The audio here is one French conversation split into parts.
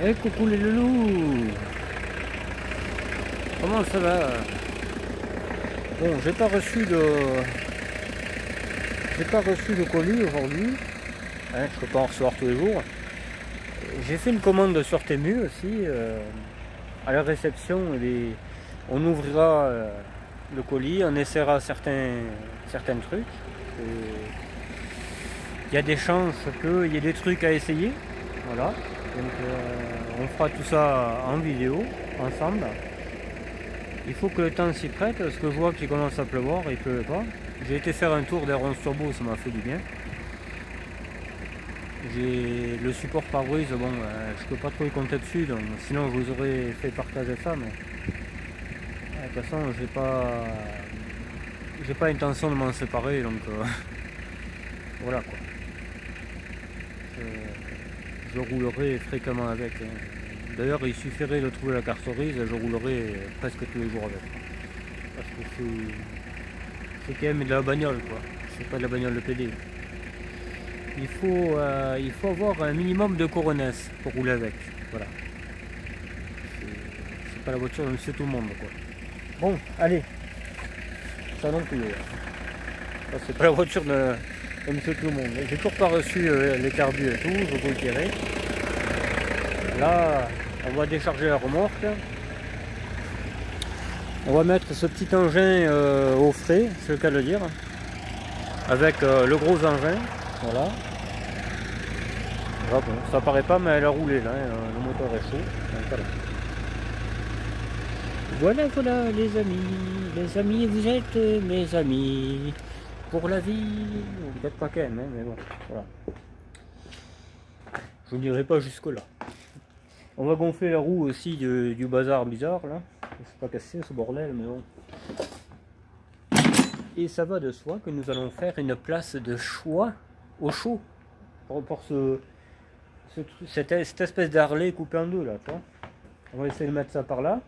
Eh coucou les loulous, comment ça va? Bon, j'ai pas reçu de colis aujourd'hui, hein, je peux pas en recevoir tous les jours. J'ai fait une commande sur Temu aussi, à la réception, on ouvrira le colis, on essaiera certains trucs. Il y a des chances qu'il y ait des trucs à essayer, voilà. Donc on fera tout ça en vidéo, ensemble. Il faut que le temps s'y prête, parce que je vois qu'il commence à pleuvoir, il ne pleut pas. J'ai été faire un tour d'R11 Turbo, ça m'a fait du bien. J'ai le support pare-brise, bon, je peux pas trop y compter dessus, donc sinon je vous aurais fait partager ça, mais de toute façon j'ai pas intention de m'en séparer, donc voilà quoi. Je roulerai fréquemment avec. D'ailleurs, il suffirait de trouver la carrosserie, je roulerai presque tous les jours avec. Parce que c'est quand même de la bagnole, quoi. C'est pas de la bagnole de PD. Il faut avoir un minimum de coronas pour rouler avec. Voilà. C'est pas la voiture de monsieur tout le monde, quoi. Bon, allez. Ça non plus. C'est pas la voiture de monsieur tout le monde. J'ai toujours pas reçu les carbus et tout, je vous le dirai. Là, on va décharger la remorque. On va mettre ce petit engin au frais, c'est le cas de le dire. Avec le gros engin. Voilà. Ah bon, ça paraît pas, mais elle a roulé là, hein, le moteur est chaud. Donc, voilà. Voilà les amis, vous êtes mes amis pour la vie. Peut-être pas quand même, hein, mais bon, voilà. Je ne dirai pas jusque là. On va gonfler la roue aussi du bazar bizarre là. C'est pas cassé ce bordel, mais bon. Et ça va de soi que nous allons faire une place de choix au chaud pour cette espèce d'Harley coupé en deux là, tu vois. On va essayer de mettre ça par là,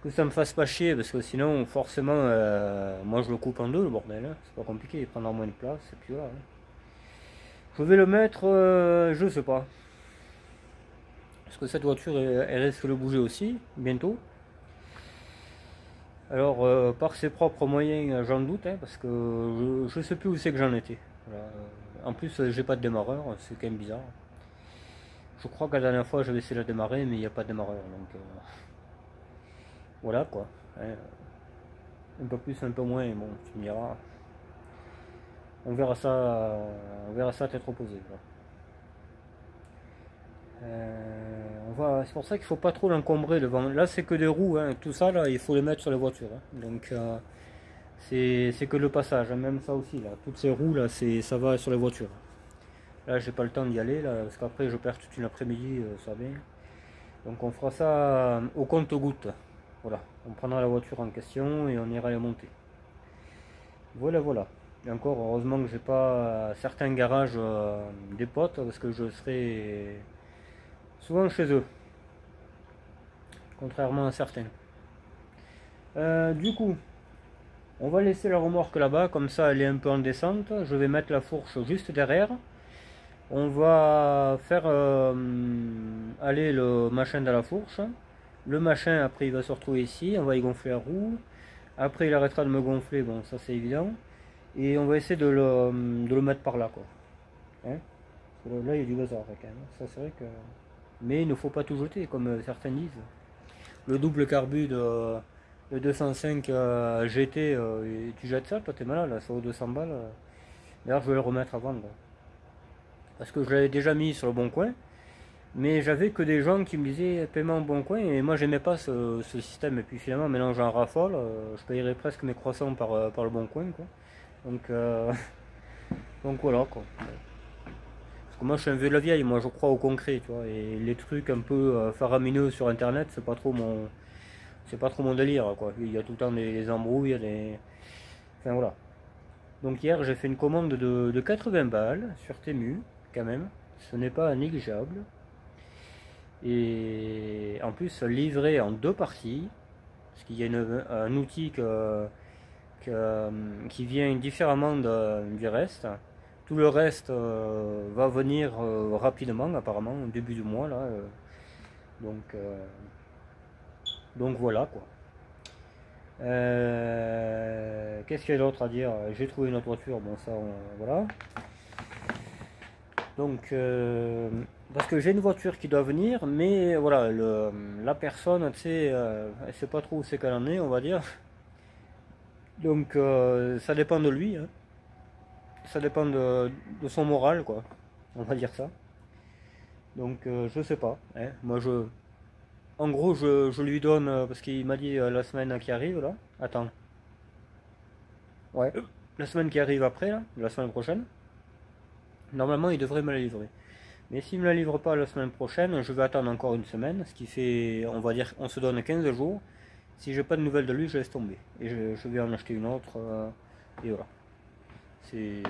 que ça me fasse pas chier, parce que sinon forcément moi je le coupe en deux le bordel, hein. C'est pas compliqué, il prendra moins de place et puis voilà, hein. Je vais le mettre, je sais pas, parce que cette voiture elle risque de bouger aussi bientôt. Alors par ses propres moyens j'en doute, hein, parce que je sais plus où c'est que j'en étais. Voilà. En plus j'ai pas de démarreur, c'est quand même bizarre. Je crois que la dernière fois j'avais essayé de la démarrer, mais il n'y a pas de démarreur, donc voilà quoi, hein. Un peu plus, un peu moins, bon, tu me diras. On verra ça à tête reposée. C'est pour ça qu'il faut pas trop l'encombrer devant. Là c'est que des roues, hein. Tout ça là, il faut les mettre sur les voitures, hein. Donc c'est que le passage, hein. Même ça aussi là, toutes ces roues là, ça va sur les voitures. Là j'ai pas le temps d'y aller là, parce qu'après je perds toute une après-midi, ça vient. Donc on fera ça au compte-gouttes. Voilà, on prendra la voiture en question et on ira la monter. Voilà, voilà. Et encore, heureusement que j'ai pas certains garages des potes, parce que je serai souvent chez eux, contrairement à certains. Du coup, on va laisser la remorque là-bas, comme ça elle est un peu en descente. Je vais mettre la fourche juste derrière. On va faire aller le machin dans la fourche. Le machin, après, il va se retrouver ici. On va y gonfler la roue. Après, il arrêtera de me gonfler. Bon, ça, c'est évident. Et on va essayer de le mettre par là, quoi. Hein, là, il y a du bazar, quand même. Ça, c'est vrai que... Mais il ne faut pas tout jeter, comme certains disent. Le double carbu de 205 GT, tu jettes ça, toi, t'es malade, là, ça vaut 200 balles. D'ailleurs, je vais le remettre à vendre. Parce que je l'avais déjà mis sur le bon coin. Mais j'avais que des gens qui me disaient paiement bon coin, et moi j'aimais pas ce système. Et puis finalement maintenant j'en raffole, je payerais presque mes croissants par le bon coin, quoi. Donc donc voilà quoi. Parce que moi je suis un vieux de la vieille, moi je crois au concret, tu vois, et les trucs un peu faramineux sur internet c'est pas trop mon délire, quoi. Il y a tout le temps des embrouilles, enfin voilà. Donc hier j'ai fait une commande de 80 balles sur Temu quand même, ce n'est pas négligeable. Et en plus livré en deux parties, parce qu'il y a un outil qui vient différemment du reste. Tout le reste va venir rapidement, apparemment, au début du mois, là. Donc, donc voilà, quoi. Qu'est-ce qu'il y a d'autre à dire? J'ai trouvé une autre voiture, bon ça, voilà. Donc, parce que j'ai une voiture qui doit venir, mais voilà, la personne, tu sais, elle sait pas trop où c'est qu'elle en est, on va dire. Donc, ça dépend de lui, hein. Ça dépend de son moral, quoi. On va dire ça. Donc, je sais pas, hein. Moi, en gros, je lui donne, parce qu'il m'a dit la semaine qui arrive, là. Attends. Ouais. La semaine qui arrive après, là, la semaine prochaine. Normalement, il devrait me la livrer. Mais s'il ne me la livre pas la semaine prochaine, je vais attendre encore une semaine, ce qui fait, on va dire, on se donne 15 jours. Si j'ai pas de nouvelles de lui, je laisse tomber. Et je vais en acheter une autre, et voilà. C'est...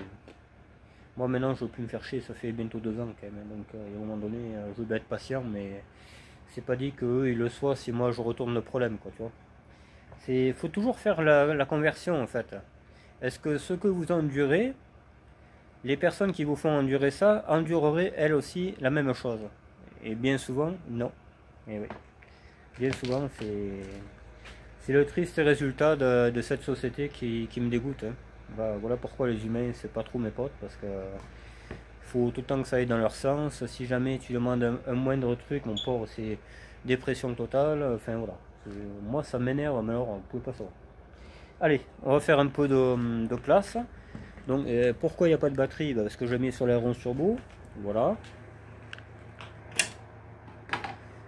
Moi maintenant, je veux plus me faire chier, ça fait bientôt 2 ans quand même. Donc à un moment donné, je vais être patient, mais c'est pas dit qu'eux, ils le soient si moi je retourne le problème, quoi, tu vois. Faut toujours faire la conversion, en fait. Est-ce que ce que vous endurez, les personnes qui vous font endurer ça endureraient elles aussi la même chose? Et bien souvent, non. Et oui. Bien souvent, c'est le triste résultat de cette société qui me dégoûte, hein. Bah, voilà pourquoi les humains, c'est pas trop mes potes, parce que faut tout le temps que ça aille dans leur sens. Si jamais tu demandes un moindre truc, mon pauvre, c'est dépression totale. Enfin voilà. Moi, ça m'énerve, mais alors, vous pouvez pas savoir. Allez, on va faire un peu de place. Donc, pourquoi il n'y a pas de batterie? Bah, parce que je l'ai mis sur les 11 turbo. Voilà.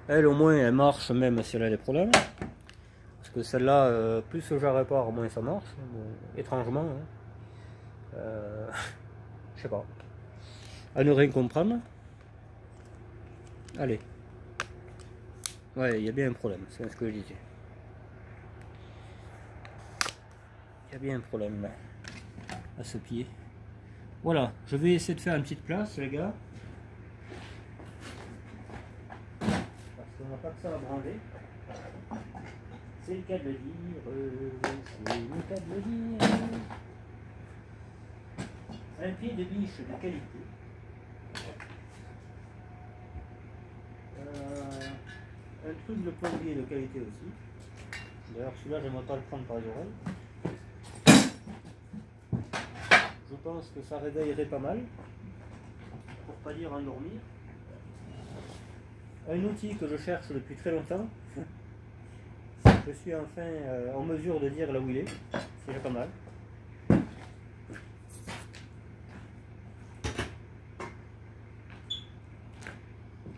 Elle, au moins, elle marche même si elle a des problèmes. Parce que celle-là, plus je la répare, moins ça marche. Bon, étrangement. Hein. Je sais pas. À ne rien comprendre. Allez. Ouais, il y a bien un problème. C'est ce que je disais. Il y a bien un problème là. À ce pied. Voilà. Je vais essayer de faire une petite place, les gars. Parce qu'on n'a pas que ça à branler. C'est le cas de le dire. C'est le cas de le dire. Un pied de biche de qualité. Un truc de plombier de qualité aussi. D'ailleurs, celui-là, j'aimerais pas le prendre par les oreilles. Je pense que ça réveillerait pas mal. Pour pas dire endormir. Un outil que je cherche depuis très longtemps. Je suis enfin en mesure de dire là où il est. C'est déjà pas mal.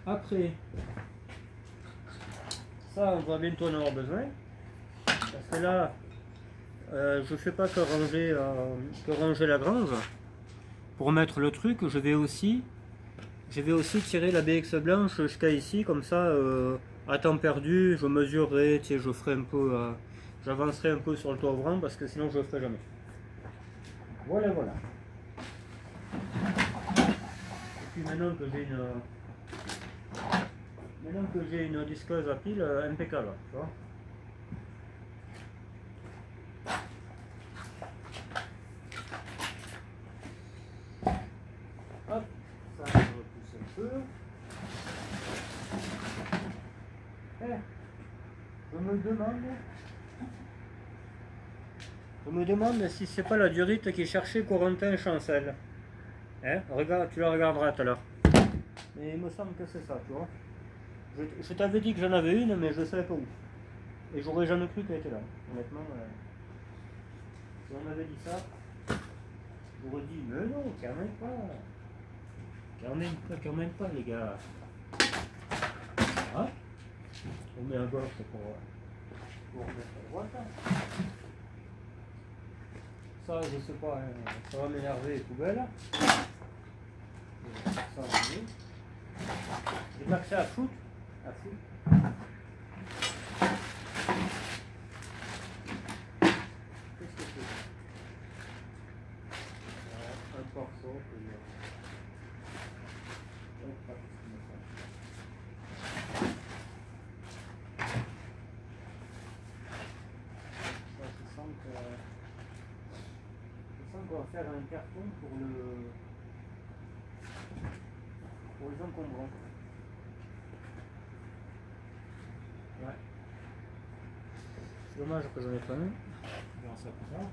Après, ça, on va bientôt en avoir besoin. Parce que là, je fais pas que ranger la grange. Pour mettre le truc, je vais aussi tirer la BX blanche jusqu'à ici, comme ça, à temps perdu, je mesurerai, tu sais, je ferai un peu, j'avancerai un peu sur le toit ouvrant, parce que sinon je le ferai jamais. Voilà, voilà. Et puis maintenant que j'ai une disqueuse à pile, impeccable, tu vois. Hop, ça je repousse un peu. Je me demande si c'est pas la durite qui cherchait Corentin Chancel. Hein, regarde, tu la regarderas tout à l'heure. Mais il me semble que c'est ça, tu vois. Je t'avais dit que j'en avais une, mais je savais pas où. Et j'aurais jamais cru qu'elle était là. Honnêtement, si on m'avait dit ça, j'aurais dit, mais non, quand même pas. Quand même pas, les gars. Hein? On met à gauche pour remettre à droite. Ça, je sais pas, hein, ça va m'énerver, les poubelles. Ça, on met. J'ai pas que ça à foutre. Qu'est-ce que c'est? Un porceau. Je sens qu'on va faire un carton pour le pour les encombrants. Ouais. Dommage que j'en ai pas mis. On verra ça plus tard.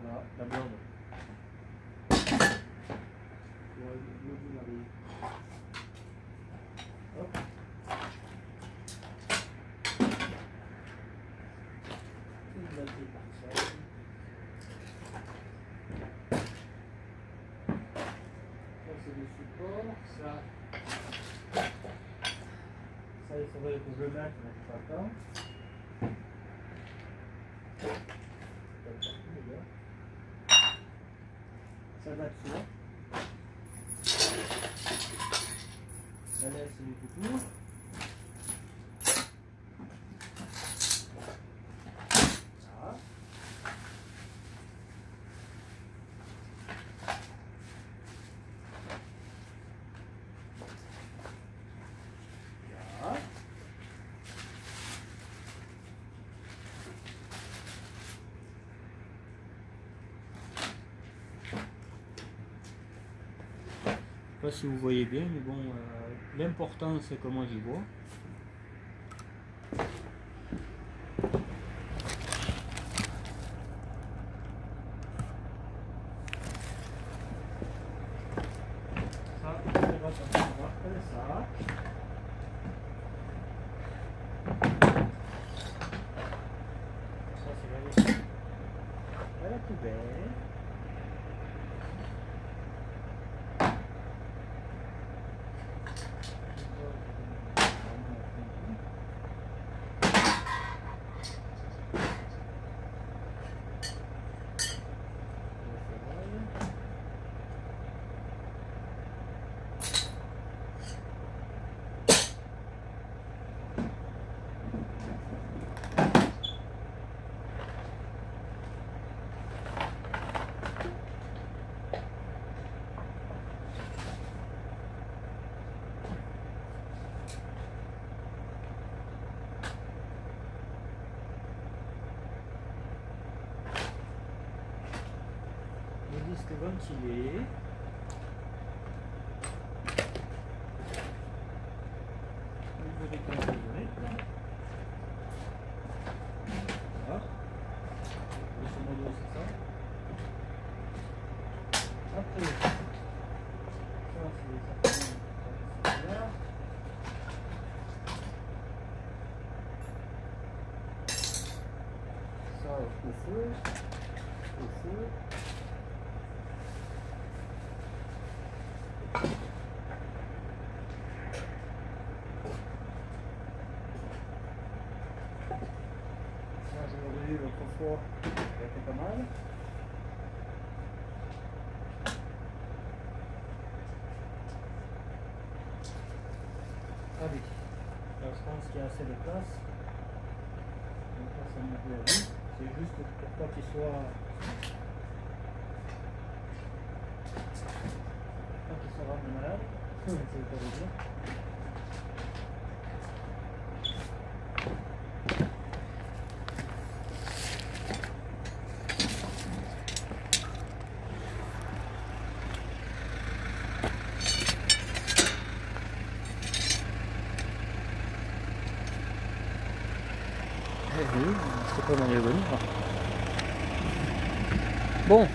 Voilà, la blonde. Hop. Une batterie parcelle. Ça c'est le support. Ça il faudrait que je le mette, mais je pas le temps. Ça va dessus. La laisse du couteau. Voilà. Voilà. Je ne sais pas si vous voyez bien, mais bon, l'important c'est comment j'y vois. Ça, on va faire ça. Ça c'est la poubelle. Le disque ventilé. Niveau des contrôlettes. Voilà. Grosso modo c'est ça. Après, ça c'est certains là. Ça au feu. Au feu. L'autre fois, ça a été pas mal. Allez, là je pense qu'il y a assez de place. Donc là ça m'a bien vu. C'est juste pour pas qu'il soit vraiment malade. C'est le cas de dire. Oui, c'est pas mal venir. Bon,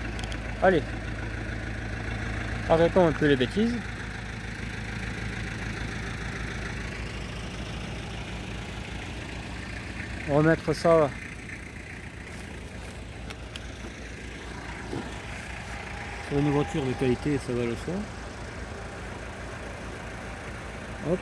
allez. Arrêtons un peu les bêtises. Remettre ça sur une voiture de qualité, ça va le soi. Hop.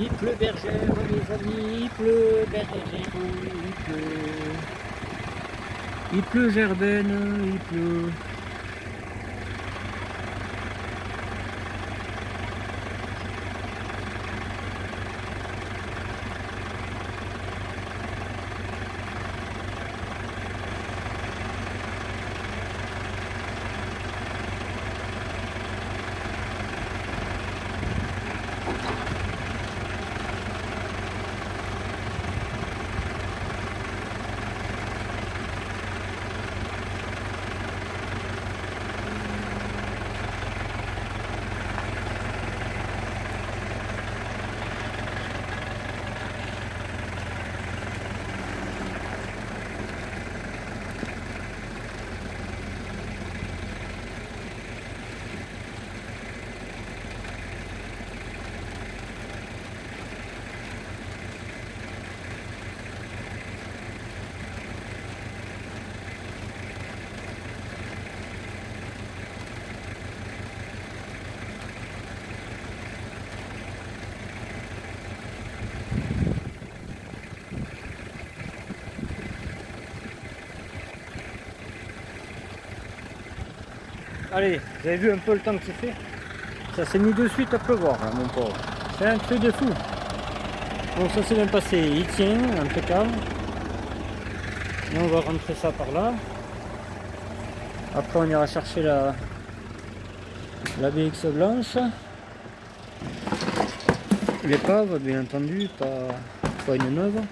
Il pleut bergère, les amis, il pleut bergère, il pleut. Il pleut Germaine, il pleut. Allez, vous avez vu un peu le temps que c'est fait? Ça s'est mis de suite à pleuvoir là, mon pauvre. C'est un truc de fou. Bon, ça s'est bien passé, il tient, impeccable. Et on va rentrer ça par là. Après on ira chercher la BX blanche. L'épave, bien entendu, pas une neuve.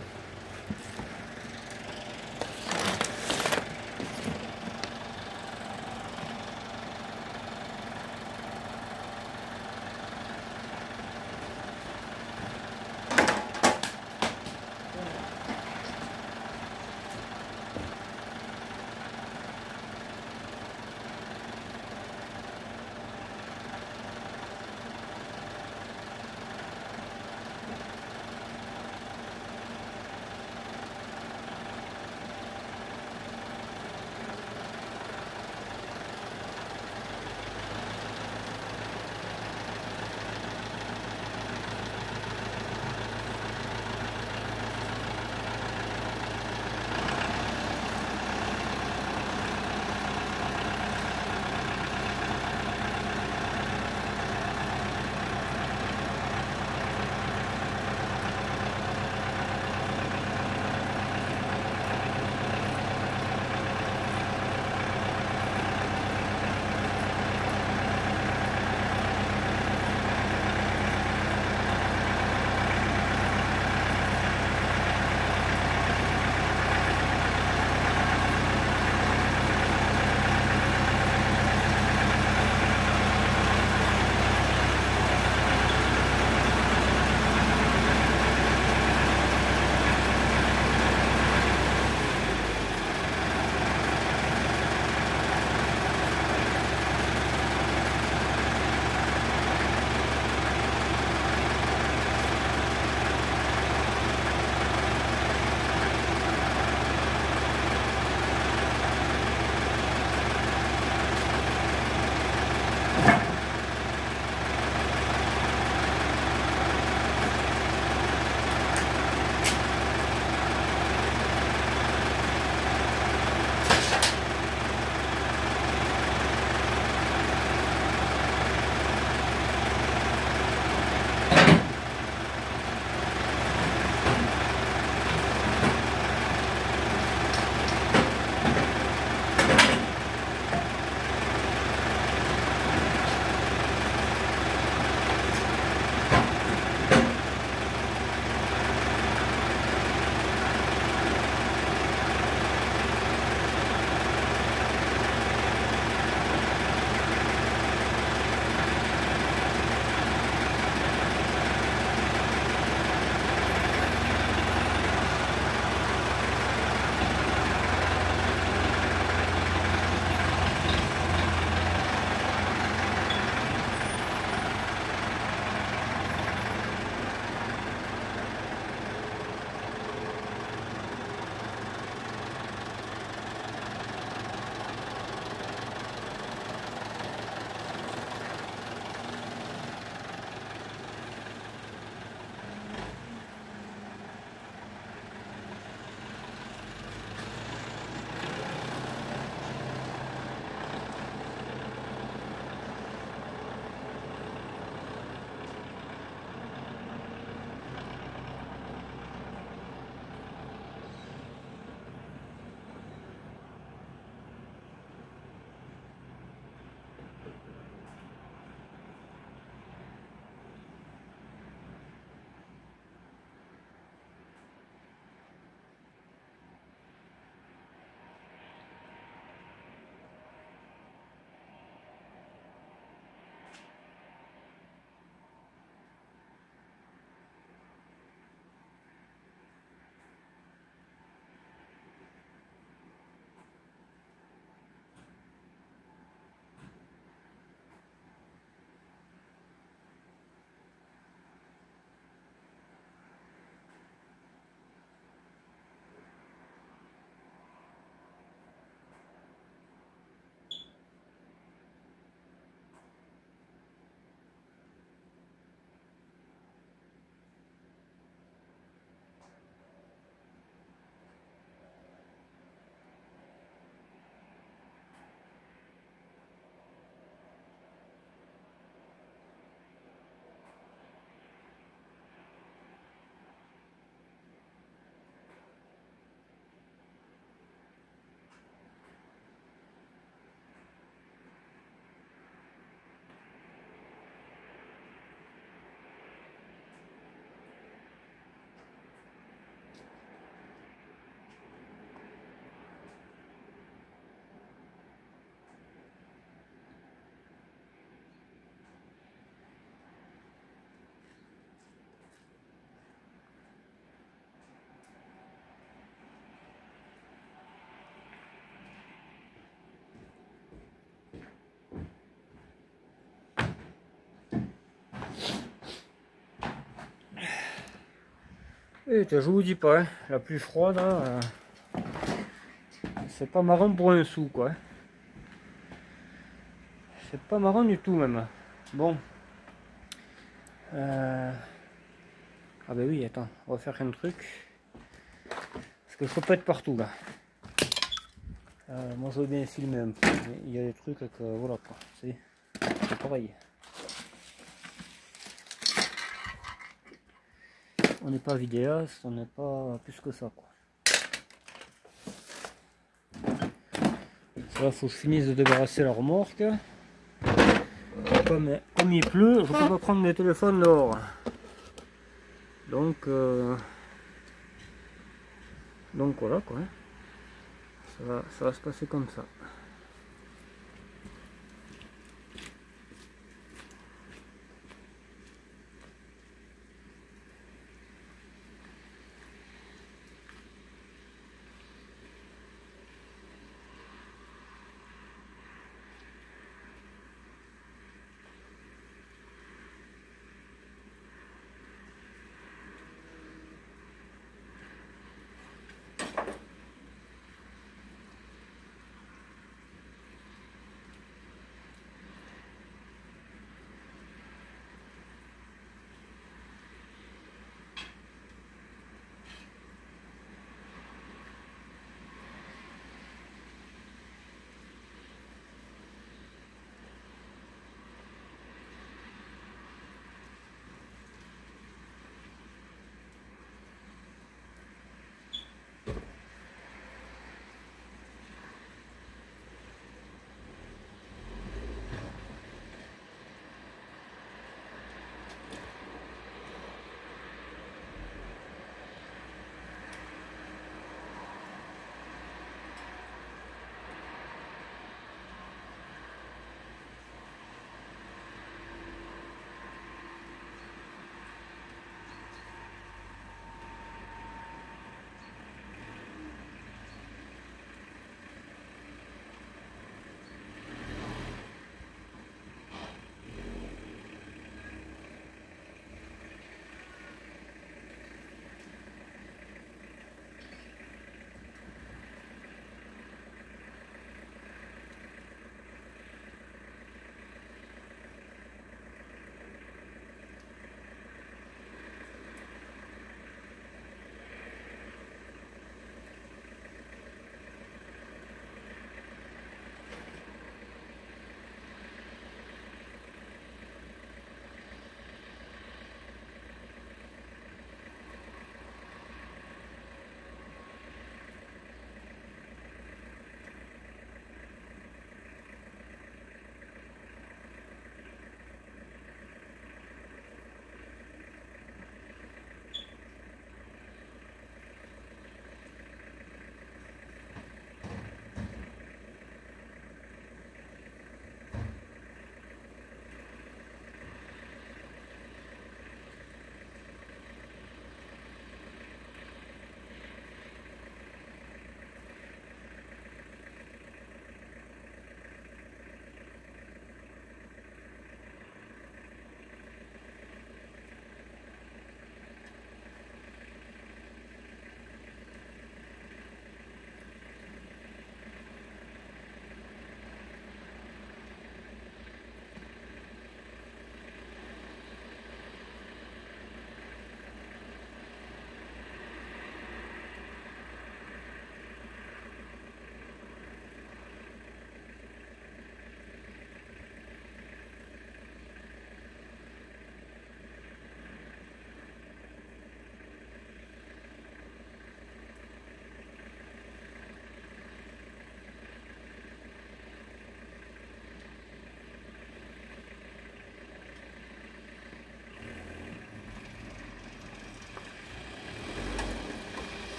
Et je vous dis pas, hein, la plus froide, c'est pas marrant pour un sou quoi. C'est pas marrant du tout même. Bon. Ah ben oui, attends, on va faire un truc. Parce que je peux pas être partout là. Moi je veux bien filmer un peu, mais il y a des trucs que voilà quoi, c'est pareil. On n'est pas vidéaste, on n'est pas plus que ça quoi. Là faut que je finisse de débarrasser la remorque. Comme il pleut, je peux pas prendre le téléphone dehors. Donc voilà quoi. Ça va se passer comme ça.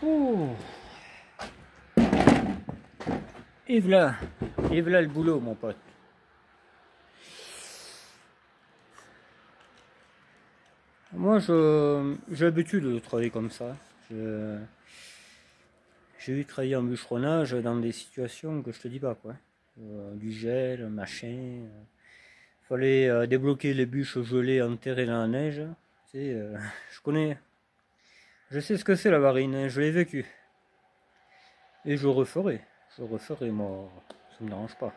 Oh. Et voilà le boulot, mon pote. Moi, j'ai l'habitude de travailler comme ça. J'ai eu travailler en bûcheronnage dans des situations que je te dis pas, quoi. Du gel, machin. Fallait débloquer les bûches gelées enterrées dans la neige. Tu sais, je connais. Je sais ce que c'est la varine, hein, je l'ai vécu. Et je referai. Je referai, moi. Ça me dérange pas.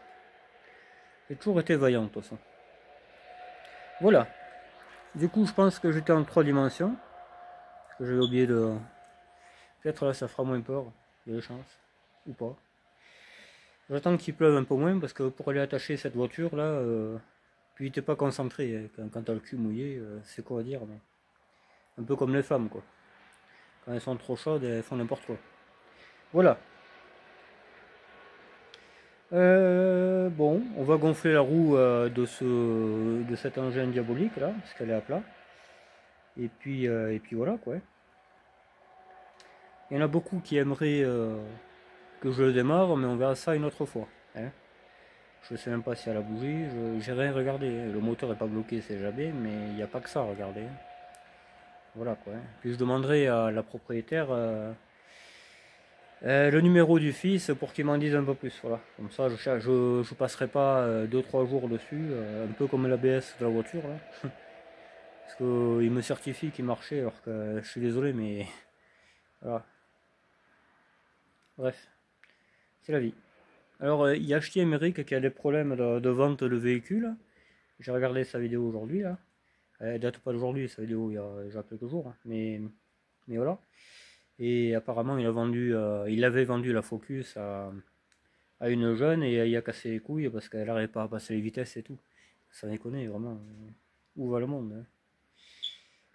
J'ai toujours été vaillant, de toute façon. Voilà. Du coup, je pense que j'étais en 3 dimensions. Parce que j'avais oublié de... Peut-être là, ça fera moins peur. Il y a des chances. Ou pas. J'attends qu'il pleuve un peu moins parce que pour aller attacher cette voiture là, puis t'es pas concentré. Quand t'as le cul mouillé, c'est quoi à dire, mais un peu comme les femmes, quoi. Quand elles sont trop chaudes, elles font n'importe quoi. Voilà. Bon, on va gonfler la roue de cet engin diabolique là, parce qu'elle est à plat. Et puis voilà, quoi. Il y en a beaucoup qui aimeraient que je le démarre, mais on verra ça une autre fois, hein. Je sais même pas si elle a bougé, j'ai rien regardé, hein. Le moteur est pas bloqué, c'est jamais, mais il n'y a pas que ça à regarder. Voilà, quoi. Puis je demanderai à la propriétaire le numéro du fils pour qu'il m'en dise un peu plus. Voilà. Comme ça, je passerai pas 2-3 jours dessus, un peu comme l'ABS de la voiture là. Parce qu'il me certifie qu'il marchait, alors que je suis désolé, mais voilà. Bref, c'est la vie. Alors, il y a Ch'ti Émeric qui a des problèmes de vente de véhicules. J'ai regardé sa vidéo aujourd'hui là. Elle date pas d'aujourd'hui, sa vidéo, il y a déjà quelques jours, hein. Mais voilà. Et apparemment, il avait vendu la Focus à une jeune et il a cassé les couilles parce qu'elle n'arrivait pas à passer les vitesses et tout. Ça déconne, vraiment. Où va le monde, hein?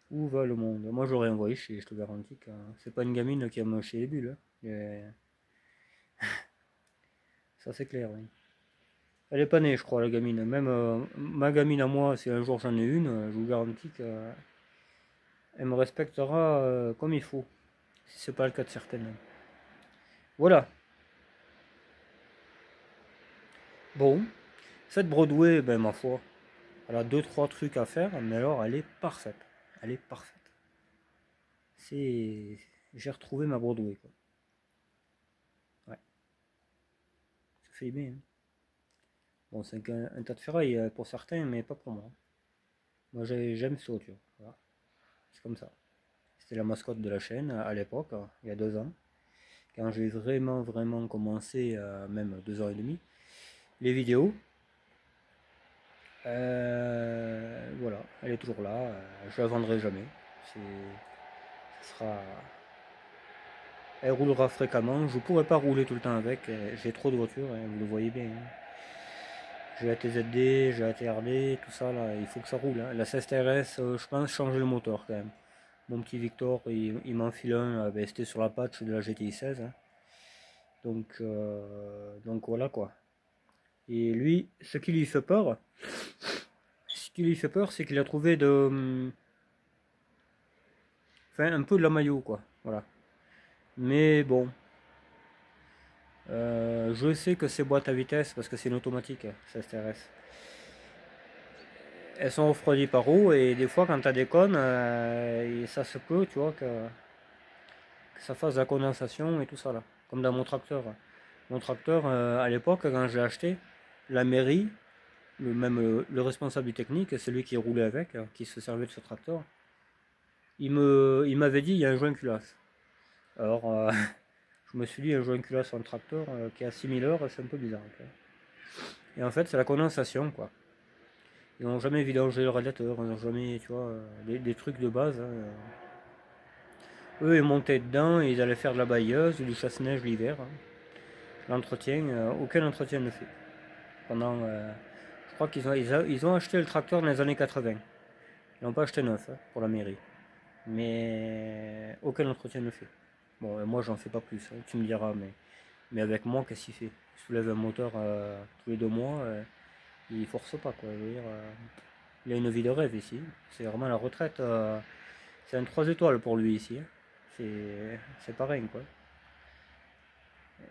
Où va le monde? Moi, j'aurais envoyé chez, je te garantis que c'est pas une gamine qui aime chez les bulles, hein. Ça, c'est clair, oui. Elle est pas née, je crois, la gamine. Même ma gamine à moi, si un jour j'en ai une, je vous garantis qu'elle me respectera comme il faut. Si c'est pas le cas de certaines. Voilà. Bon. Cette Broadway, ben ma foi, elle a 2-3 trucs à faire, mais alors elle est parfaite. Elle est parfaite. C'est. J'ai retrouvé ma Broadway, quoi. Ouais. Ça fait bien, hein. Bon, c'est un tas de ferraille pour certains, mais pas pour moi. Moi, j'aime cette voiture. Voilà. C'est comme ça. C'était la mascotte de la chaîne à l'époque, il y a 2 ans. Quand j'ai vraiment commencé, même 2 ans et demi, les vidéos. Voilà, elle est toujours là. Je la vendrai jamais. Ce sera. Elle roulera fréquemment. Je pourrais pas rouler tout le temps avec. J'ai trop de voitures, hein, vous le voyez bien, hein. J'ai la TZD, j'ai la TRD, tout ça là. Il faut que ça roule, hein. La CSTRS, je pense changer le moteur quand même. Mon petit Victor, il m'enfile un. C'était sur la patch de la GTI 16, hein. Donc voilà, quoi. Et lui, ce qui lui fait peur, c'est qu'il a trouvé enfin, un peu de la maillot, quoi. Voilà. Mais bon, je sais que ces boîtes à vitesse, parce que c'est une automatique, ça STRS, elles sont refroidies par eau et des fois quand t'as des connes, ça se peut, tu vois, que ça fasse de la condensation et tout ça là. Comme dans mon tracteur. Mon tracteur, à l'époque, quand j'ai acheté, la mairie, le responsable du technique, celui qui roulait avec, qui se servait de ce tracteur, il m'avait dit il y a un joint culasse. Alors, je me suis dit un joint culasse sur un tracteur qui a 6000 heures, c'est un peu bizarre, quoi. Et en fait, c'est la condensation, quoi. Ils n'ont jamais vidangé le radiateur, ils n'ont jamais, tu vois, des trucs de base, hein. Eux, ils montaient dedans et ils allaient faire de la bailleuse ou du chasse-neige l'hiver, hein. L'entretien, aucun entretien ne fait. Pendant, je crois ils ont acheté le tracteur dans les années 80. Ils n'ont pas acheté neuf, hein, pour la mairie. Mais aucun entretien ne fait. Bon, moi, j'en fais pas plus, hein, tu me diras, mais avec moi, qu'est-ce qu'il fait? Il soulève un moteur tous les 2 mois, il force pas, quoi. Je veux dire, il a une vie de rêve ici. C'est vraiment la retraite. C'est un 3 étoiles pour lui ici, hein. C'est pas rien quoi.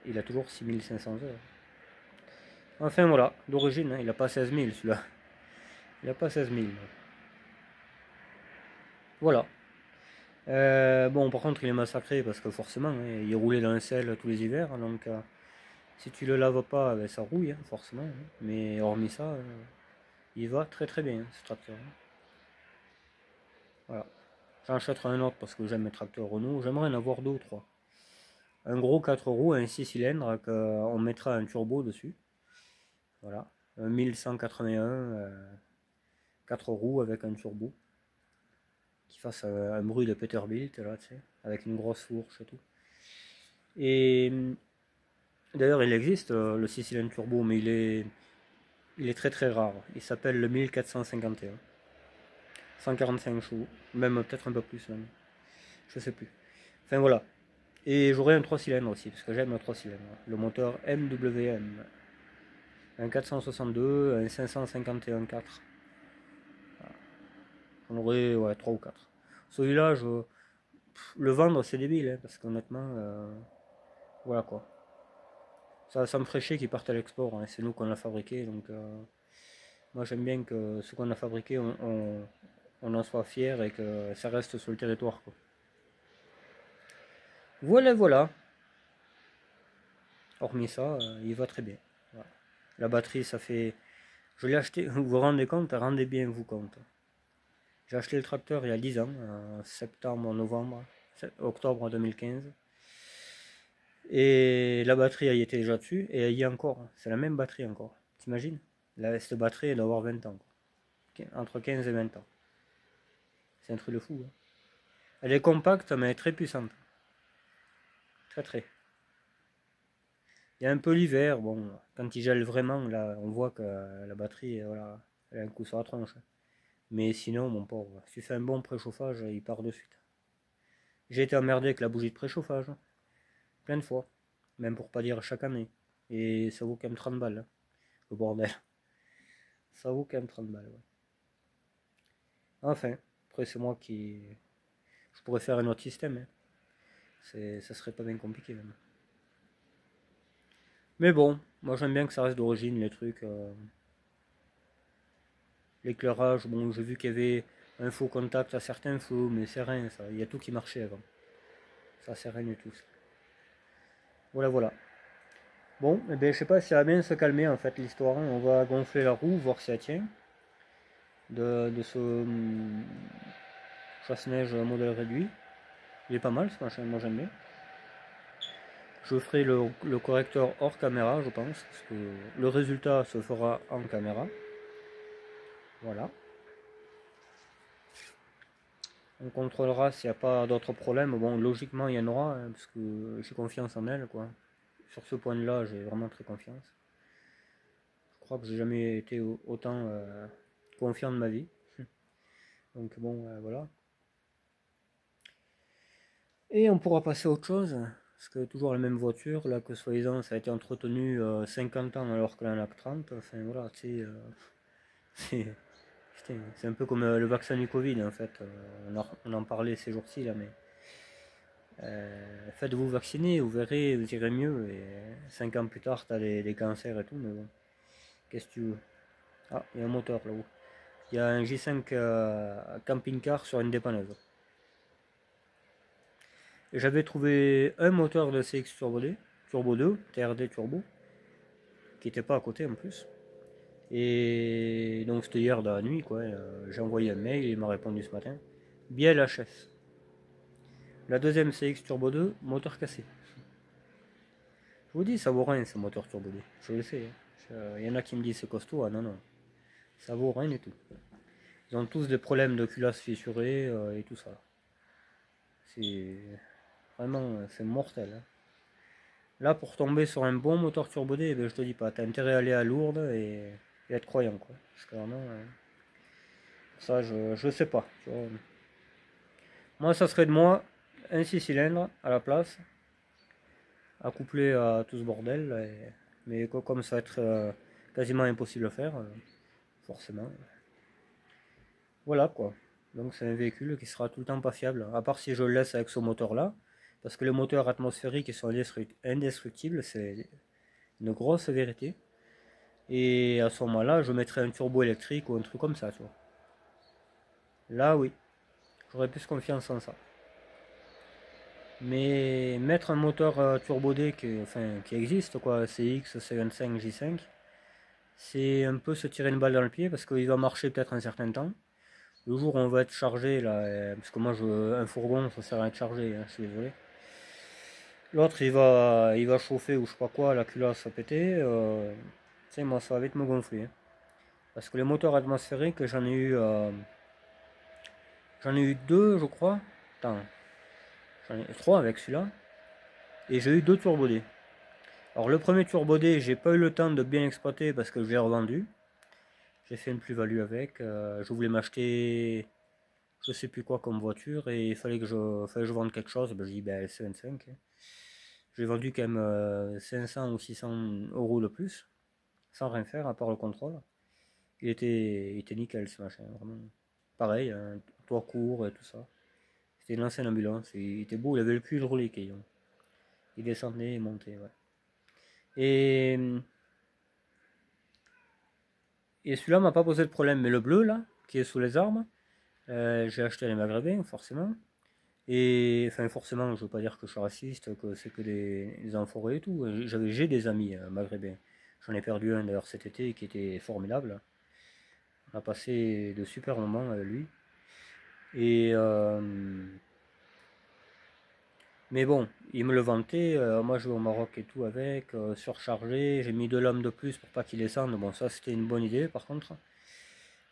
Il a toujours 6500 heures. Enfin voilà, d'origine, hein, il a pas 16 000 celui-là. Il a pas 16 000. Voilà. Bon, par contre, il est massacré parce que forcément, hein, il est roulé dans le sel tous les hivers. Donc, si tu le laves pas, ben, ça rouille, hein, forcément. Hein. Mais hormis ça, il va très très bien ce tracteur. Hein. Voilà. J'en achèterai un autre parce que j'aime mes tracteurs Renault. J'aimerais en avoir deux ou trois. Un gros 4 roues, un 6 cylindres, qu'on mettra un turbo dessus. Voilà. Un 1181, 4 roues avec un turbo. Qui fasse un bruit de Peterbilt, là, tu sais, avec une grosse fourche et tout. Et d'ailleurs, il existe le 6 cylindres turbo, mais il est très très rare. Il s'appelle le 1451. 145 chevaux, même peut-être un peu plus même. Je sais plus. Enfin voilà. Et j'aurai un 3 cylindres aussi, parce que j'aime le 3 cylindres. Le moteur MWM. Un 462, un 551 4. J'en aurai ouais, 3 ou 4. Celui-là, le vendre c'est débile, hein, parce qu'honnêtement, voilà quoi. Ça me ferait chier qu'ils partent à l'export, hein. C'est nous qu'on l'a fabriqué, donc moi j'aime bien que ce qu'on a fabriqué, on en soit fier et que ça reste sur le territoire, quoi. Voilà, voilà. Hormis ça, il va très bien. Voilà. La batterie, ça fait... Je l'ai acheté, vous vous rendez compte, rendez bien vous compte. J'ai acheté le tracteur il y a 10 ans, en septembre, novembre, octobre 2015. Et la batterie, elle y était déjà dessus, et elle y est encore. C'est la même batterie encore. T'imagines? Cette batterie, elle doit avoir 20 ans. Quoi. Entre 15 et 20 ans. C'est un truc de fou. Hein. Elle est compacte, mais elle est très puissante. Très très. Il y a un peu l'hiver, bon, quand il gèle vraiment, là, on voit que la batterie, voilà, elle a un coup sur la tronche. Mais sinon, mon pauvre, si tu fais un bon préchauffage, il part de suite. J'ai été emmerdé avec la bougie de préchauffage, hein, plein de fois, même pour pas dire chaque année. Et ça vaut quand même 30 balles, hein, le bordel. Ça vaut quand même 30 balles, ouais. Enfin, après c'est moi qui... Je pourrais faire un autre système, hein. Ça serait pas bien compliqué même. Mais bon, moi j'aime bien que ça reste d'origine les trucs. L'éclairage, bon j'ai vu qu'il y avait un faux contact à certains feux, mais c'est rien ça, il y a tout qui marchait avant. Ça c'est rien du tout. Voilà voilà. Bon, eh bien, je sais pas si ça va bien se calmer en fait l'histoire. Hein. On va gonfler la roue, voir si elle tient. De ce chasse-neige modèle réduit. Il est pas mal ce machin, moi j'aime bien. Je ferai le correcteur hors caméra, je pense, parce que le résultat se fera en caméra. Voilà. On contrôlera s'il n'y a pas d'autres problèmes. Bon, logiquement, il y en aura, hein, parce que j'ai confiance en elle, quoi. Sur ce point-là, j'ai vraiment très confiance. Je crois que j'ai jamais été autant confiant de ma vie. Donc bon, voilà. Et on pourra passer à autre chose, parce que toujours la même voiture, là que soi-disant ça a été entretenu 50 ans alors qu'elle en a que 30. Enfin voilà, tu sais, c'est un peu comme le vaccin du Covid en fait. On en parlait ces jours-ci là, mais faites-vous vacciner, vous verrez, vous irez mieux. Et 5 ans plus tard, t'as des cancers et tout, mais bon, qu'est-ce que tu veux? Ah, il y a un moteur là-haut. Il y a un J5 camping-car sur une dépanneuse. Et j'avais trouvé un moteur de CX Turbo 2, TRD Turbo, qui n'était pas à côté en plus. Et donc c'était hier dans la nuit, quoi. J'ai envoyé un mail, il m'a répondu ce matin. Biel HS. La deuxième CX Turbo 2, moteur cassé. Je vous dis, ça vaut rien ce moteur Turbo 2. Je le sais. Il y en a qui me disent c'est costaud. Ah non, non. Ça vaut rien du tout. Ils ont tous des problèmes de culasse fissurée et tout ça. C'est vraiment, c'est mortel. Hein. Là, pour tomber sur un bon moteur Turbo D, ben, je te dis pas, t'as intérêt à aller à Lourdes et être croyant, quoi. Parce que vraiment, ça, je sais pas. Tu vois. Moi, ça serait de moi un 6 cylindres à la place, accouplé à tout ce bordel. Mais comme ça va être quasiment impossible à faire, forcément. Voilà, quoi. Donc c'est un véhicule qui sera tout le temps pas fiable, à part si je le laisse avec ce moteur là, parce que les moteurs atmosphériques sont indestructibles, c'est une grosse vérité. Et à ce moment-là, je mettrai un turbo électrique ou un truc comme ça, tu vois. Là, oui, j'aurais plus confiance en ça. Mais mettre un moteur turbo D qui existe, quoi, CX, C25, J5, c'est un peu se tirer une balle dans le pied parce qu'il va marcher peut-être un certain temps. Le jour où on va être chargé, là, parce que moi, un fourgon, ça sert à être chargé, hein, je suis désolé. L'autre, il va chauffer ou je sais pas quoi, la culasse va péter. Tu sais, moi, ça va vite me gonfler, hein. Parce que les moteurs atmosphériques, j'en ai eu deux, je crois. Attends, j'en ai eu trois avec celui-là. Et j'ai eu deux Turbo D. Alors le premier Turbo D, j'ai pas eu le temps de bien exploiter parce que je l'ai revendu. J'ai fait une plus-value avec. Je voulais m'acheter je sais plus quoi comme voiture et il fallait que je vende quelque chose. Ben, j'ai dit ben C25. J'ai vendu quand même 500 ou 600 euros de plus, sans rien faire à part le contrôle. Il était nickel ce machin, vraiment. Pareil, un toit court et tout ça. C'était une ancienne ambulance, il était beau, il avait le cul hydraulique. Il descendait et montait, ouais. Et, et celui-là m'a pas posé de problème, mais le bleu là, qui est sous les arbres, j'ai acheté les maghrébins, forcément. Et enfin, forcément, je veux pas dire que je suis raciste, que c'est que des enfoirés et tout. J'ai des amis maghrébins. J'en ai perdu un d'ailleurs cet été qui était formidable. On a passé de super moments avec lui. Et mais bon, il me le vantait. Moi, je vais au Maroc et tout avec, surchargé. J'ai mis 2 lames de plus pour pas qu'il descende. Bon, ça, c'était une bonne idée par contre.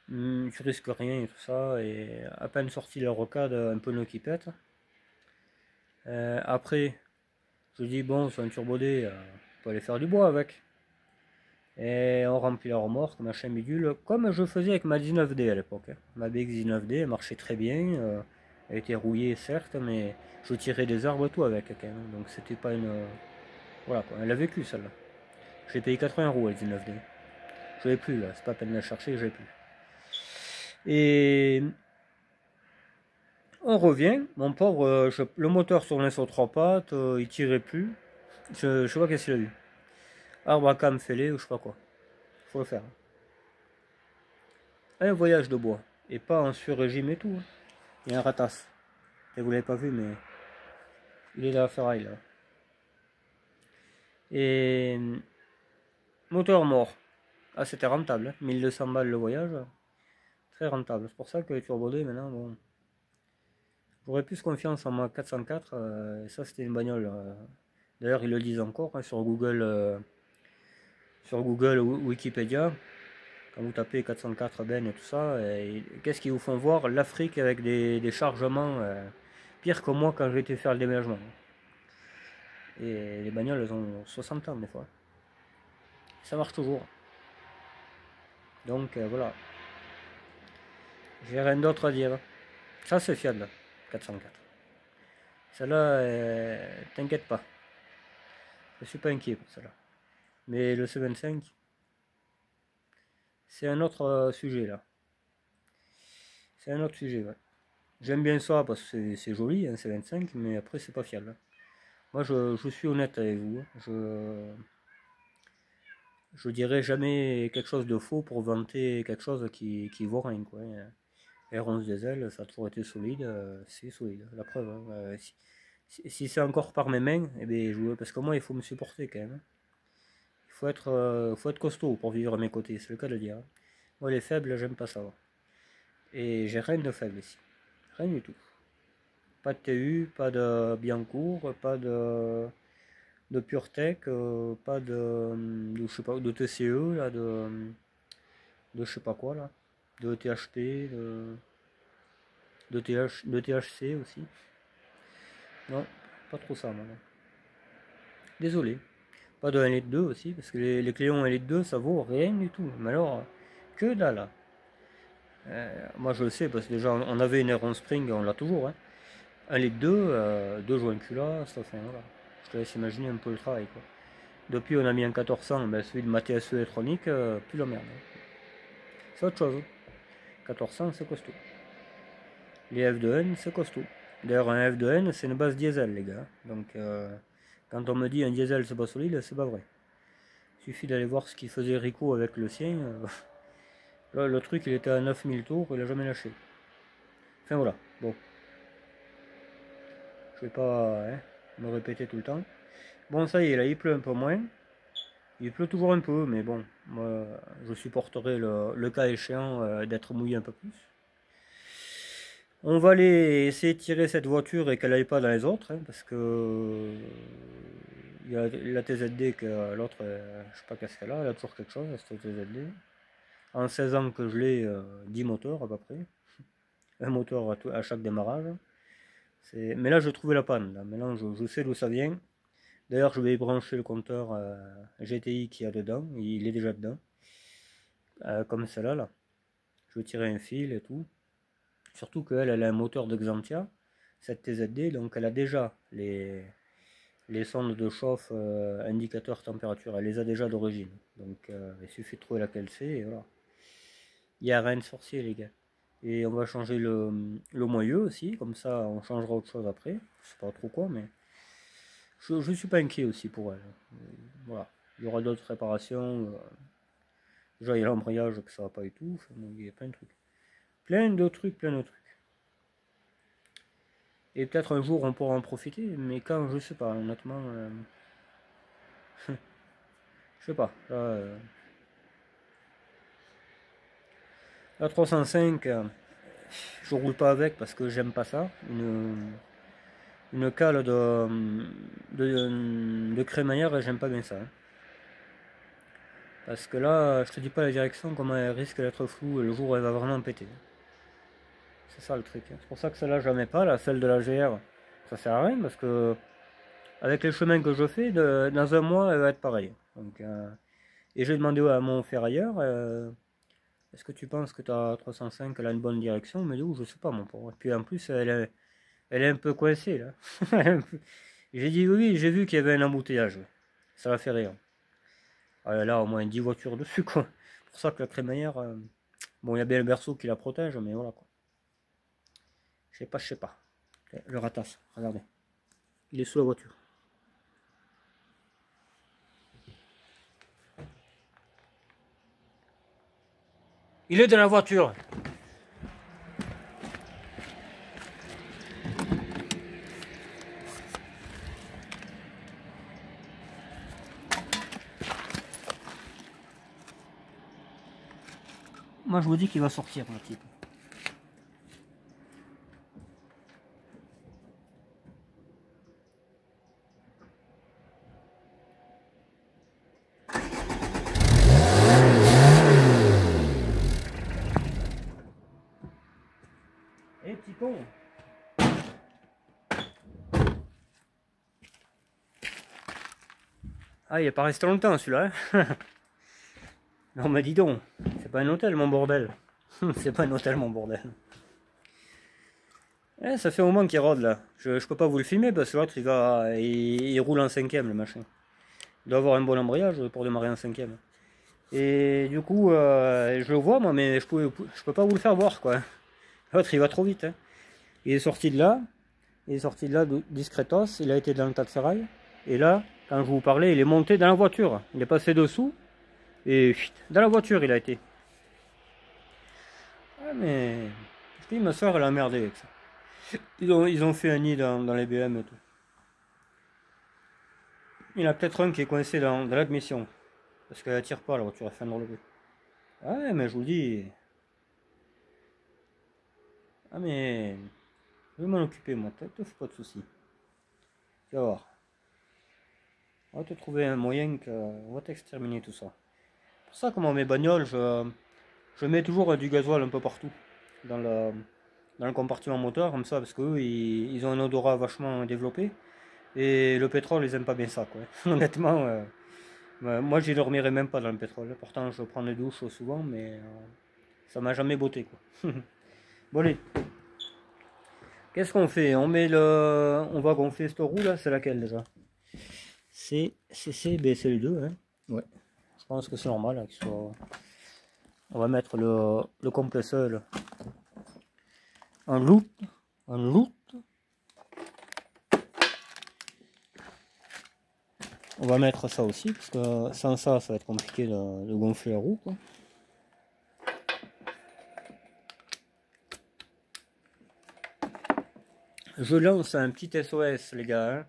Tu risques rien et tout ça. Et à peine sorti le rocade, un pneu qui pète. Après, je dis, bon, c'est un turbo D, on peut aller faire du bois avec. Et on remplit la remorque, machin bidule, comme je faisais avec ma 19D à l'époque, hein. Ma BX 19D, elle marchait très bien. Elle était rouillée certes, mais je tirais des arbres et tout avec quand même. Donc c'était pas une. Voilà quoi, elle a vécu celle-là. J'ai payé 80 euros à la 19D. Je l'ai plus là, c'est pas la peine de la chercher, je l'ai plus. Et on revient, mon pauvre, le moteur tournait sur trois pattes, il tirait plus. Je sais pas qu'est-ce qu'il a eu. Arbre à cam fêlé ou je sais pas quoi. Faut le faire. Un voyage de bois. Et pas en sur-régime et tout, hein. Il y a un ratasse. Et vous l'avez pas vu, mais il est dans la ferraille là. Et moteur mort. Ah, c'était rentable, hein. 1200 balles le voyage. Très rentable. C'est pour ça que les Turbo D maintenant, bon. J'aurais plus confiance en ma 404. Et ça, c'était une bagnole. D'ailleurs, ils le disent encore hein, sur Google ou Wikipédia. Quand vous tapez 404 Ben et tout ça, qu'est-ce qu'ils vous font voir? L'Afrique avec des chargements pire que moi quand j'ai été faire le déménagement. Et les bagnoles, elles ont 60 ans des fois. Ça marche toujours. Donc voilà. J'ai rien d'autre à dire. Ça c'est fiable, 404. Celle-là, t'inquiète pas. Je suis pas inquiet pour celle-là. Mais le C25, c'est un autre sujet là. C'est un autre sujet, ouais. J'aime bien ça parce que c'est joli, hein, C25, mais après c'est pas fiable. Moi je suis honnête avec vous. Je dirais jamais quelque chose de faux pour vanter quelque chose qui vaut rien, quoi. R11 diesel, ça a toujours été solide, c'est solide, la preuve, hein. Si c'est encore par mes mains, eh bien, parce que moi il faut me supporter quand même, hein. Il faut être costaud pour vivre à mes côtés, c'est le cas de le dire, hein. Moi les faibles, j'aime pas ça. Et j'ai rien de faible ici. Rien du tout. Pas de TU, pas de Biancourt, pas de PureTech, pas je sais pas, de TCE, là, de je sais pas quoi, là. De THP, de THC aussi. Non, pas trop ça, moi. Désolé. Pas de 1 litre 2 aussi, parce que les Cléons 1 litre 2, ça vaut rien du tout. Mais alors, que dalle. Moi je le sais, parce que déjà on avait une R11 Spring, on l'a toujours, hein. 1 litre 2, 2 joints culasse, enfin voilà. Je te laisse imaginer un peu le travail, quoi. Depuis on a mis un 1400, ben, celui de ma TSE électronique, plus la merde. C'est autre chose. 1400 c'est costaud. Les F2N, c'est costaud. D'ailleurs, un F2N, c'est une base diesel, les gars. Donc, quand on me dit un diesel, c'est pas solide, c'est pas vrai. Il suffit d'aller voir ce qu'il faisait Rico avec le sien. Là, le truc, il était à 9000 tours, il a jamais lâché. Enfin, voilà. Bon. Je vais pas me répéter tout le temps. Bon, ça y est, là, il pleut un peu moins. Il pleut toujours un peu, mais bon, moi, je supporterai le cas échéant d'être mouillé un peu plus. On va aller essayer de tirer cette voiture et qu'elle n'aille pas dans les autres, hein, parce que il y a la TZD que l'autre, je sais pas qu'est-ce qu'elle a, elle a toujours quelque chose, cette TZD. En 16 ans que je l'ai, 10 moteurs à peu près. Un moteur à chaque démarrage. Mais là, je trouvais la panne. Là. Maintenant, je sais d'où ça vient. D'ailleurs, je vais brancher le compteur GTI qu'il y a dedans. Il est déjà dedans. Comme celle-là. Là. Je vais tirer un fil et tout. Surtout qu'elle a un moteur de Xantia, cette TZD, donc elle a déjà les sondes de chauffe indicateurs température, elle les a déjà d'origine. Donc il suffit de trouver laquelle c'est et voilà. Il n'y a rien de sorcier les gars. Et on va changer le moyeu aussi, comme ça on changera autre chose après. Je sais pas trop quoi, mais je ne suis pas inquiet aussi pour elle. Voilà. Il y aura d'autres réparations. Déjà il y a l'embrayage que ça va pas et tout. Il y a plein de trucs. Plein de trucs. Et peut-être un jour on pourra en profiter, mais quand, je sais pas, honnêtement. Je sais pas. Là, la 305, je roule pas avec parce que j'aime pas ça. Une cale de crémaillère, j'aime pas bien ça. Hein. Parce que là, je te dis pas la direction, comment elle risque d'être floue le jour où elle va vraiment péter. C'est ça le truc. Hein. C'est pour ça que celle-là, je la mets pas. Celle de la GR, ça sert à rien parce que avec les chemins que je fais, dans un mois, elle va être pareille. Donc, et j'ai demandé à mon ferrailleur, est-ce que tu penses que ta 305 elle a une bonne direction? Il m'a dit, oh, je sais pas mon pauvre. Et puis en plus, elle est un peu coincée là. J'ai dit oui, j'ai vu qu'il y avait un embouteillage. Ça l'a fait rire. Ah, là, au moins 10 voitures dessus quoi. C'est pour ça que la crémaillère, bon, il y a bien le berceau qui la protège, mais voilà quoi. Je sais pas. Le ratasse, regardez. Il est sous la voiture. Il est dans la voiture. Moi je vous dis qu'il va sortir un petit peu. Eh petit con. Ah, il est pas resté longtemps celui-là. Hein. Non mais dis donc, c'est pas un hôtel mon bordel. C'est pas un hôtel mon bordel. Eh, ça fait un moment qu'il rôde là. Je peux pas vous le filmer parce que l'autre il roule en 5ème le machin. Il doit avoir un bon embrayage pour démarrer en 5ème. Et du coup, je le vois moi, mais je peux pas vous le faire voir quoi. L'autre il va trop vite. Hein. Il est sorti de là, discretos, il a été dans le tas de ferraille. Et là, quand je vous parlais, il est monté dans la voiture. Il est passé dessous. Et dans la voiture il a été. Ah mais... Je dis, ma soeur elle a merdé avec ça. Ils ont fait un nid dans les BM et tout. Il y en a peut-être un qui est coincé dans l'admission. Parce qu'elle tire pas la voiture, elle fait un relevé. Ouais mais je vous dis... Ah mais... Je vais m'en occuper moi, te fais pas de soucis. Tu vas voir. On va te trouver un moyen on va t'exterminer tout ça. Pour ça, comme mes bagnoles, je mets toujours du gasoil un peu partout. Dans le compartiment moteur, comme ça, parce qu'eux, ils ont un odorat vachement développé. Et le pétrole, ils aiment pas bien ça, quoi. Honnêtement, moi, j'y dormirais même pas dans le pétrole. Pourtant, je prends des douches souvent, mais ça m'a jamais botté, quoi. Bon, allez. Qu'est-ce qu'on fait? On va gonfler cette roue, là. C'est laquelle, déjà? C'est le 2, hein. Ouais. Je pense que c'est normal, hein, qu'il soit... On va mettre le compresseur en loop, en loop. On va mettre ça aussi, parce que sans ça, ça va être compliqué de gonfler la roue, quoi. Je lance un petit SOS, les gars, hein,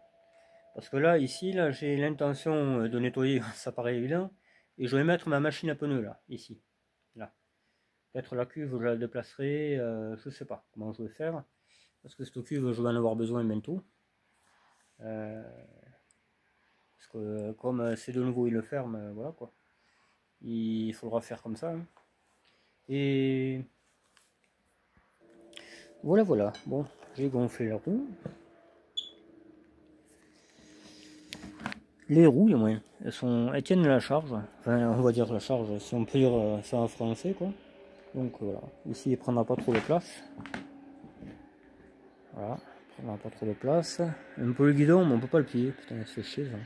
parce que là, ici, là, j'ai l'intention de nettoyer cet appareil-là, et je vais mettre ma machine à pneus, là, ici, là. Peut-être la cuve, je la déplacerai, je sais pas comment je vais faire, parce que cette cuve, je vais en avoir besoin bientôt. Parce que comme c'est de nouveau, il le ferme, voilà, quoi. Il faudra faire comme ça, hein. Et voilà, voilà. Bon, j'ai gonflé la roue. Les roues, au moins, elles tiennent la charge. Enfin, on va dire la charge, si on peut dire ça en français, quoi. Donc voilà. Ici, il prendra pas trop de place. Voilà, il prendra pas trop de place. Un peu le guidon, mais on peut pas le plier. Putain, c'est chier, ça.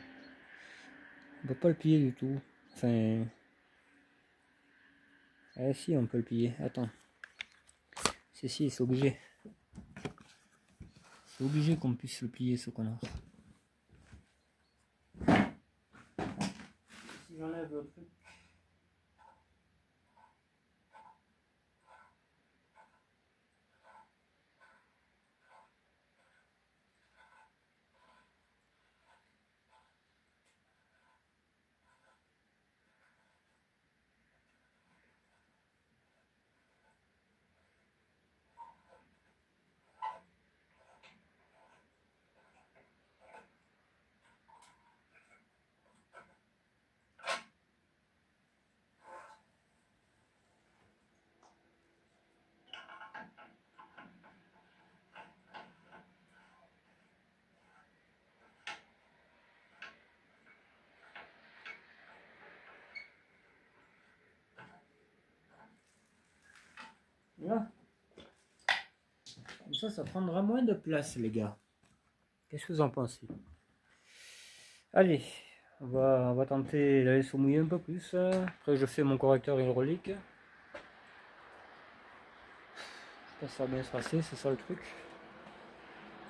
On peut pas le plier du tout. Enfin. Ah si, on peut le plier. Attends. Si, c'est obligé. C'est obligé qu'on puisse le plier, ce connard. Si j'enlève le truc. Voilà. Comme ça prendra moins de place, les gars. Qu'est-ce que vous en pensez? Allez, on va tenter d'aller se mouiller un peu plus. Après, je fais mon correcteur hydraulique. Je pense que ça va bien se passer, c'est ça le truc.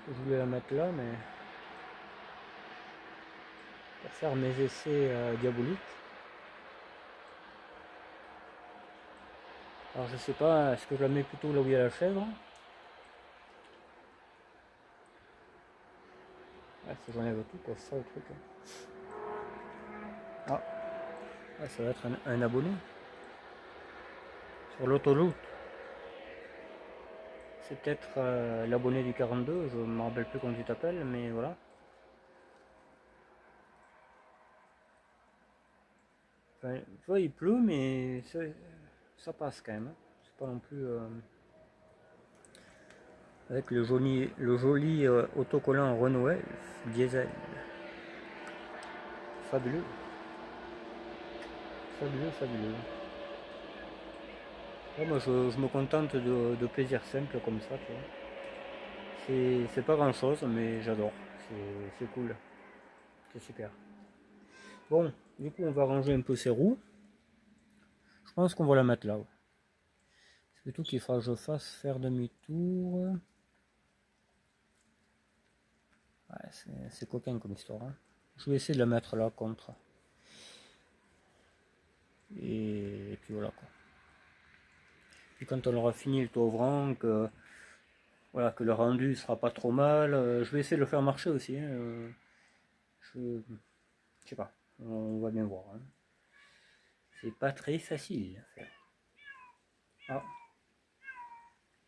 Je voulais la mettre là, mais pour faire mes essais diaboliques. Alors, je sais pas, est-ce que je la mets plutôt là où il y a la chèvre? Ah, si j'enlève tout, quoi, c'est ça le truc. Ah, ah ça va être un abonné. Sur l'autoroute. C'est peut-être l'abonné du 42, je ne me rappelle plus comment tu t'appelles, mais voilà. Enfin, tu vois, il pleut, mais ça passe quand même, hein. C'est pas non plus... avec le joli autocollant Renault Elf diesel. Fabuleux. Fabuleux, fabuleux. Ouais, moi je me contente de plaisir simple comme ça, tu vois. C'est pas grand chose, mais j'adore. C'est cool. C'est super. Bon, du coup on va ranger un peu ces roues. Je pense qu'on va la mettre là. Ouais. C'est plutôt qu'il faudra que je fasse faire demi-tour. Ouais, c'est coquin comme histoire, hein. Je vais essayer de la mettre là contre. Et puis voilà quoi. Puis quand on aura fini le toit ouvrant, que, voilà, que le rendu sera pas trop mal, je vais essayer de le faire marcher aussi, hein. Je sais pas, on va bien voir, hein. C'est pas très facile à faire. Ah.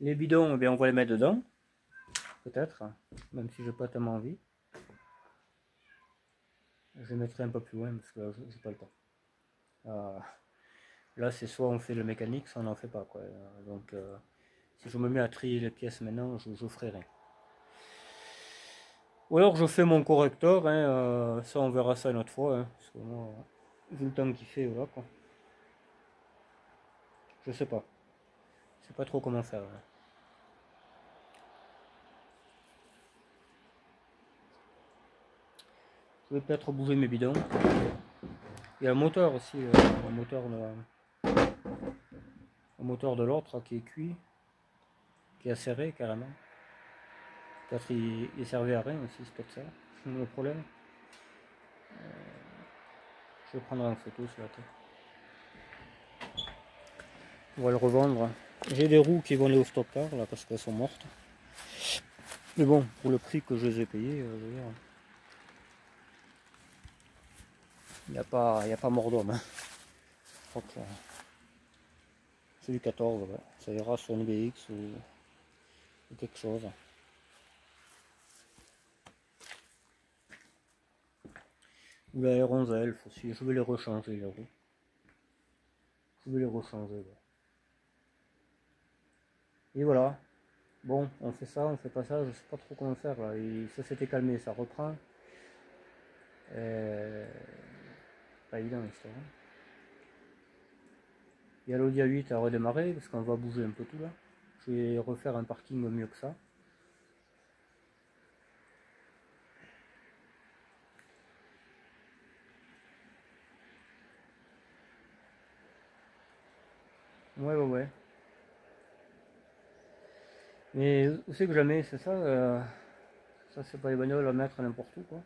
Les bidons, eh bien, on va les mettre dedans, peut-être, même si j'ai pas tellement envie. Je les mettrai un peu plus loin parce que là, j'ai pas le temps. Là, c'est soit on fait le mécanique, soit on n'en fait pas, quoi. Donc, si je me mets à trier les pièces maintenant, je ferai rien. Ou alors je fais mon correcteur, hein, ça on verra ça une autre fois, hein, parce que moi, vu le temps qu'il fait, voilà quoi. Je sais pas. Je sais pas trop comment faire. Hein. Je vais peut-être bouger mes bidons. Il y a le moteur aussi, le moteur de l'autre qui est cuit. qui a serré carrément. Peut-être il servait à rien aussi, c'est peut-être ça le problème. Je vais prendre en photo sur la tête. On va le revendre. J'ai des roues qui vont aller au stockard là parce qu'elles sont mortes. Mais bon, pour le prix que je les ai payés, il n'y a pas mort d'homme. Hein. Je crois que c'est du 14, ouais. Ça ira sur une BX ou quelque chose. Ou la R11 Elf aussi, je vais les rechanger les roues. Je vais les rechanger. Ouais. Et voilà. Bon, on fait ça, on fait pas ça, je sais pas trop comment faire là. Ça s'était calmé, ça reprend. Pas évident l'histoire. Hein. Il y a l'Audi A8 à redémarrer parce qu'on va bouger un peu tout là. Je vais refaire un parking mieux que ça. Ouais. Mais où c'est que jamais, c'est ça ça c'est pas les bagnoles à mettre n'importe où quoi.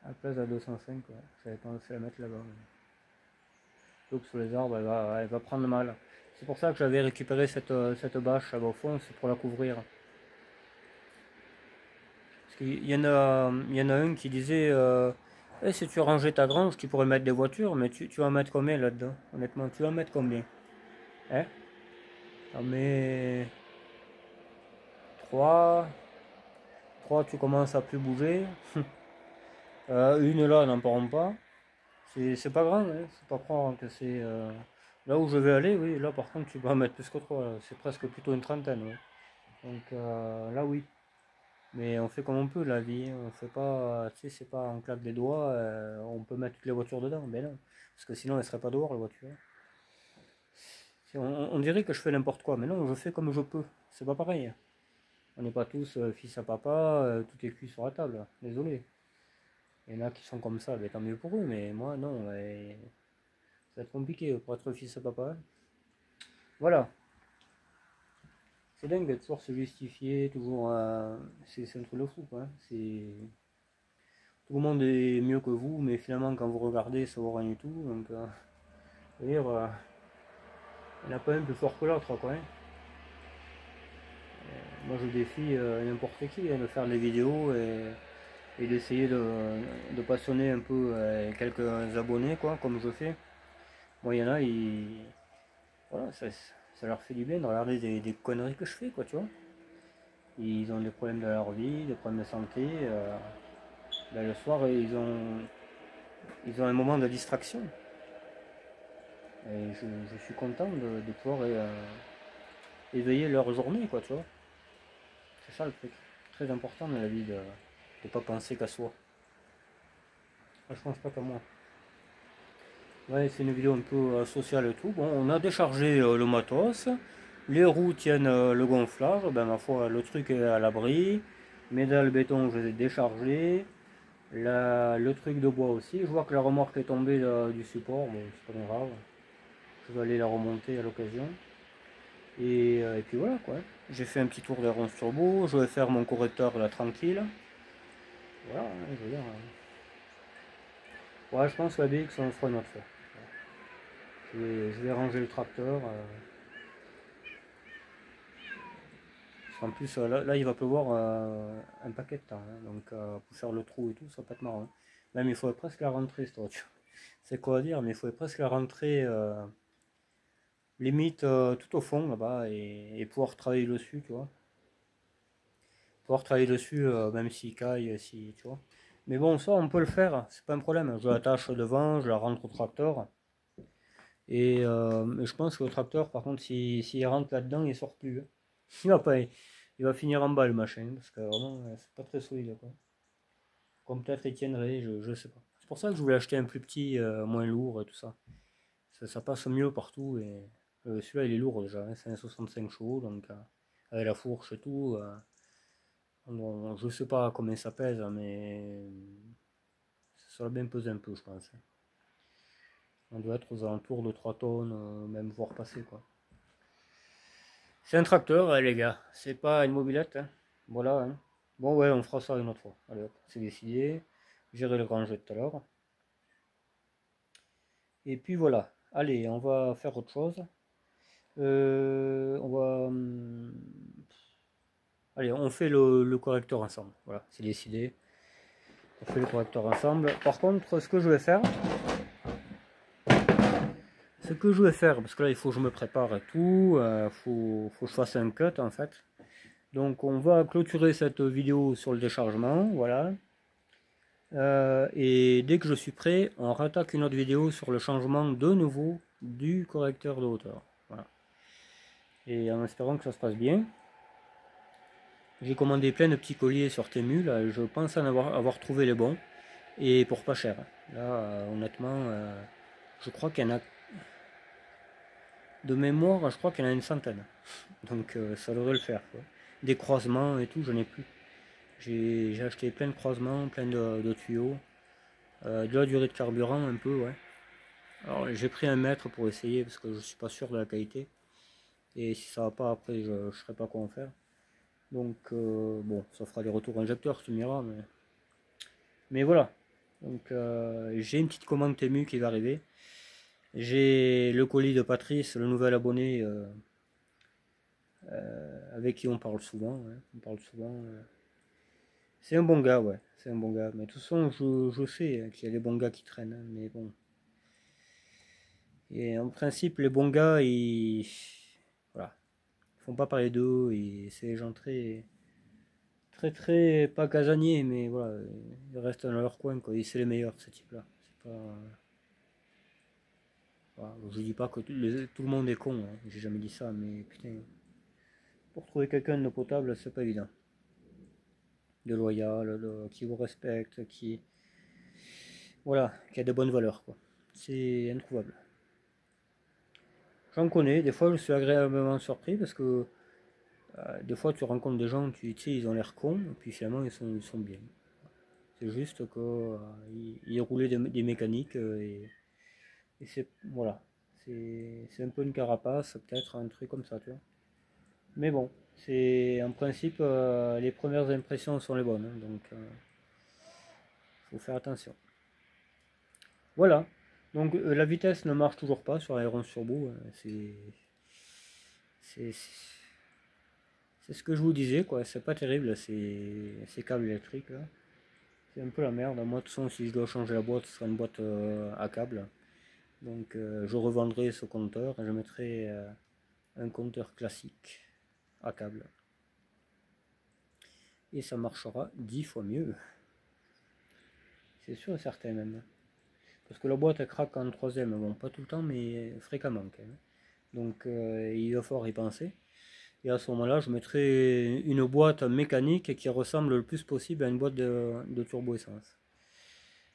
À la place à 205 quoi. J'avais pensé la mettre là-bas. Donc sur les arbres elle va prendre mal. C'est pour ça que j'avais récupéré cette bâche là-bas au fond, c'est pour la couvrir. Parce il y en a un qui disait si tu rangeais ta grange, tu pourrais mettre des voitures, mais tu vas en mettre combien là-dedans? Honnêtement, tu vas en mettre combien? Hein? T'en mets 3, 3 tu commences à plus bouger. Une là, n'en parlons pas. C'est pas grave, hein, faut pas croire que c'est. Là où je vais aller, oui, là par contre tu vas en mettre plus que 3, c'est presque plutôt une trentaine. Ouais. Donc là oui. Mais on fait comme on peut la vie, hein. On fait pas, tu sais, c'est pas on claque des doigts, on peut mettre toutes les voitures dedans, ben non. Parce que sinon elle serait pas dehors la voiture. On dirait que je fais n'importe quoi, mais non, je fais comme je peux. C'est pas pareil. On n'est pas tous fils à papa, tout est cuit sur la table. Désolé. Il y en a qui sont comme ça, ben, tant mieux pour eux, mais moi non. Ça va être compliqué pour être fils à papa. Voilà. C'est dingue de toujours se justifier, toujours. C'est un truc de fou, quoi. C'est. Tout le monde est mieux que vous, mais finalement, quand vous regardez, ça vaut rien du tout. Donc, dire, il n'y en a pas un plus fort que l'autre, quoi. Hein. Moi, je défie n'importe qui hein, de faire des vidéos et d'essayer de passionner un peu quelques abonnés, quoi, comme je fais. Moi, il y en a, voilà, ça leur fait du bien de regarder des conneries que je fais, quoi, tu vois. Ils ont des problèmes de leur vie, des problèmes de santé. Ben, le soir, ils ont un moment de distraction. Et je suis content de pouvoir éveiller leur journée, quoi, tu vois. C'est ça le truc. Très important dans la vie de ne pas penser qu'à soi. Ça, je pense pas qu'à moi. Ouais, c'est une vidéo un peu sociale et tout. Bon, on a déchargé le matos. Les roues tiennent le gonflage. Ben, ma foi, le truc est à l'abri. Mes dalles béton, je les ai déchargées. Le truc de bois aussi. Je vois que la remorque est tombée du support. Bon, c'est pas grave. Je vais aller la remonter à l'occasion. Et puis voilà quoi. J'ai fait un petit tour des ronces turbo. Je vais faire mon correcteur là tranquille. Voilà, hein, je veux dire. Ouais, je pense que la BX on fera une autre fois. Je vais ranger le tracteur. En plus, là, il va pleuvoir un paquet de temps. Hein, donc, pour faire le trou et tout, ça va pas être marrant. Hein. Même, il faudrait presque la rentrer, cette voiture. C'est quoi à dire, mais il faudrait presque la rentrer limite tout au fond là-bas et pouvoir travailler dessus, tu vois. Pouvoir travailler dessus, même s'il caille, si, tu vois. Mais bon, ça, on peut le faire, c'est pas un problème. Je l'attache devant, je la rentre au tracteur. Et je pense que le tracteur, par contre, s'il rentre là-dedans, il sort plus. Hein. Il va pas, il va finir en bas le machin, parce que vraiment, c'est pas très solide. Quoi. Comme peut-être il tiendrait, je sais pas. C'est pour ça que je voulais acheter un plus petit, moins lourd et tout ça. Ça passe mieux partout. Et celui-là, il est lourd déjà, hein, c'est un 65 chevaux, donc avec la fourche et tout. Bon, je sais pas combien ça pèse, mais ça va bien peser un peu, je pense. On doit être aux alentours de 3 tonnes, même voire passer quoi. C'est un tracteur, les gars. C'est pas une mobilette, hein. Voilà, hein. Bon, ouais, on fera ça une autre fois. Allez hop, c'est décidé. J'irai le ranger tout à l'heure. Et puis voilà. Allez, on va faire autre chose. On va. Allez, on fait le correcteur ensemble. Voilà, c'est décidé. On fait le correcteur ensemble. Par contre, ce que je vais faire, parce que là, il faut que je me prépare et tout. Faut que je fasse un cut en fait. Donc, on va clôturer cette vidéo sur le déchargement. Voilà. Et dès que je suis prêt, on rattaque une autre vidéo sur le changement de nouveau du correcteur de hauteur. Voilà. Et en espérant que ça se passe bien. J'ai commandé plein de petits colliers sur Temu, là, je pense en avoir trouvé les bons. Et pour pas cher. Là, honnêtement, je crois qu'il y en a... De mémoire, je crois qu'il y en a une centaine. Donc ça devrait le faire, quoi. Des croisements et tout, je n'ai plus. J'ai acheté plein de croisements, plein de tuyaux. De la durée de carburant un peu, ouais. Alors j'ai pris un mètre pour essayer parce que je suis pas sûr de la qualité. Et si ça va pas après, je ne saurais pas quoi en faire. Donc bon, ça fera des retours injecteurs, tu me diras. Mais voilà. Donc j'ai une petite commande Temu qui va arriver. J'ai le colis de Patrice, le nouvel abonné avec qui on parle souvent. Ouais. On parle souvent. C'est un bon gars, ouais. C'est un bon gars. Mais de toute façon, je sais qu'il y a des bons gars qui traînent. Hein, mais bon. Et en principe, les bons gars, ils. Voilà. Ils font pas parler d'eux. Et c'est des gens très. Très, très. Pas casaniers, mais voilà. Ils restent dans leur coin, quoi. Et c'est les meilleurs, ce type-là. C'est pas. Voilà. Je dis pas que tout le monde est con. Hein. J'ai jamais dit ça, mais putain. Pour trouver quelqu'un de potable, c'est pas évident. De loyal, qui vous respecte, qui. Voilà, qui a de bonnes valeurs, quoi. C'est introuvable. J'en connais, des fois je suis agréablement surpris parce que des fois tu rencontres des gens, tu sais, ils ont l'air cons, et puis finalement ils sont bien. C'est juste qu'ils roulaient des mécaniques et c'est. Voilà. C'est un peu une carapace, peut-être un truc comme ça, tu vois. Mais bon, c'est en principe les premières impressions sont les bonnes, hein, donc faut faire attention. Voilà. Donc la vitesse ne marche toujours pas sur l'Aeron Turbo. C'est c'est ce que je vous disais, quoi. C'est pas terrible ces câbles électriques là. C'est un peu la merde. Moi, de toute façon, si je dois changer la boîte, ce sera une boîte à câble. Donc je revendrai ce compteur et je mettrai un compteur classique à câble. Et ça marchera 10 fois mieux. C'est sûr et certain même. Parce que la boîte elle craque en troisième. Bon, pas tout le temps, mais fréquemment quand même. Donc il va falloir y penser. Et à ce moment-là, je mettrai une boîte mécanique qui ressemble le plus possible à une boîte de turbo essence.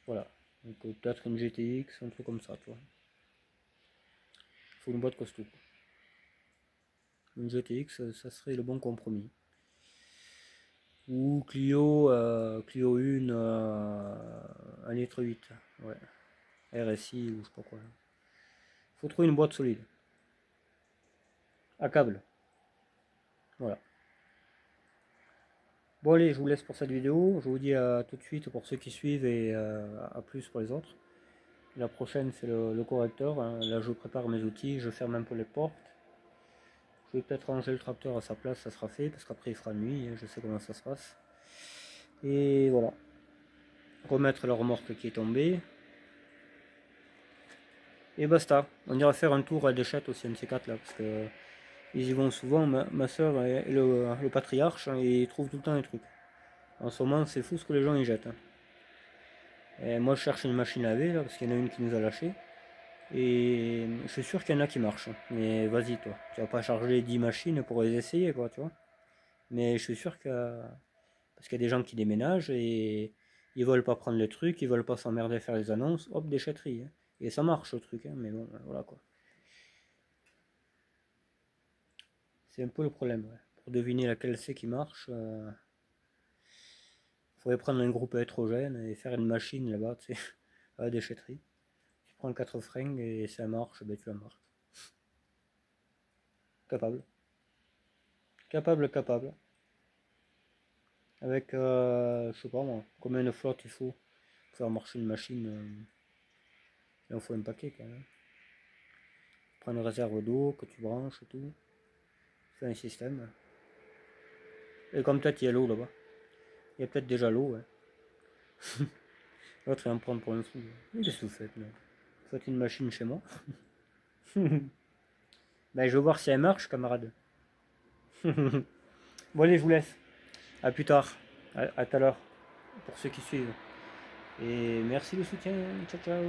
Voilà. Donc peut-être une GTX, un truc comme ça, tu vois. Il faut une boîte costaud. Une GTX, ça serait le bon compromis. Ou Clio 1, 1,8 litre. Ouais. RSI ou je sais pas quoi. Il faut trouver une boîte solide. À câble. Voilà. Bon allez, je vous laisse pour cette vidéo. Je vous dis à tout de suite pour ceux qui suivent et à plus pour les autres. La prochaine c'est le correcteur. Hein. Là je prépare mes outils, je ferme un peu les portes. Je vais peut-être ranger le tracteur à sa place, ça sera fait, parce qu'après il fera nuit, je sais comment ça se passe. Et voilà. Remettre la remorque qui est tombée. Et basta. On ira faire un tour à Déchette aussi, MC4 là, parce que ils y vont souvent. Ma soeur et le patriarche, hein, ils trouvent tout le temps des trucs. En ce moment, c'est fou ce que les gens y jettent. Hein. Et moi, je cherche une machine à laver là, parce qu'il y en a une qui nous a lâché. Et je suis sûr qu'il y en a qui marchent. Mais vas-y, toi. Tu vas pas charger 10 machines pour les essayer, quoi, tu vois. Mais je suis sûr que. Parce qu'il y a des gens qui déménagent et ils veulent pas prendre le truc, ils veulent pas s'emmerder à faire les annonces. Hop, déchetterie. Hein. Et ça marche le truc, hein, mais bon, voilà quoi. C'est un peu le problème, ouais. Pour deviner laquelle c'est qui marche, faudrait prendre un groupe hétérogène et faire une machine là-bas, tu sais, à la déchetterie. Tu prends 4 fringues et ça marche, ben tu la marques. Capable. Capable, capable. Avec, je sais pas moi, combien de flottes il faut pour faire marcher une machine. Il en faut un paquet quand même. Prends une réserve d'eau que tu branches et tout. Fais un système. Et comme peut-être il y a l'eau là-bas. Il y a peut-être déjà l'eau. Ouais. L'autre il en prend pour un fou. Qu'est-ce que vous faites là? Faites une machine chez moi. Ben, je vais voir si elle marche, camarade. Bon allez, je vous laisse. À plus tard. À tout à l'heure. Pour ceux qui suivent. Et merci le soutien. Ciao ciao.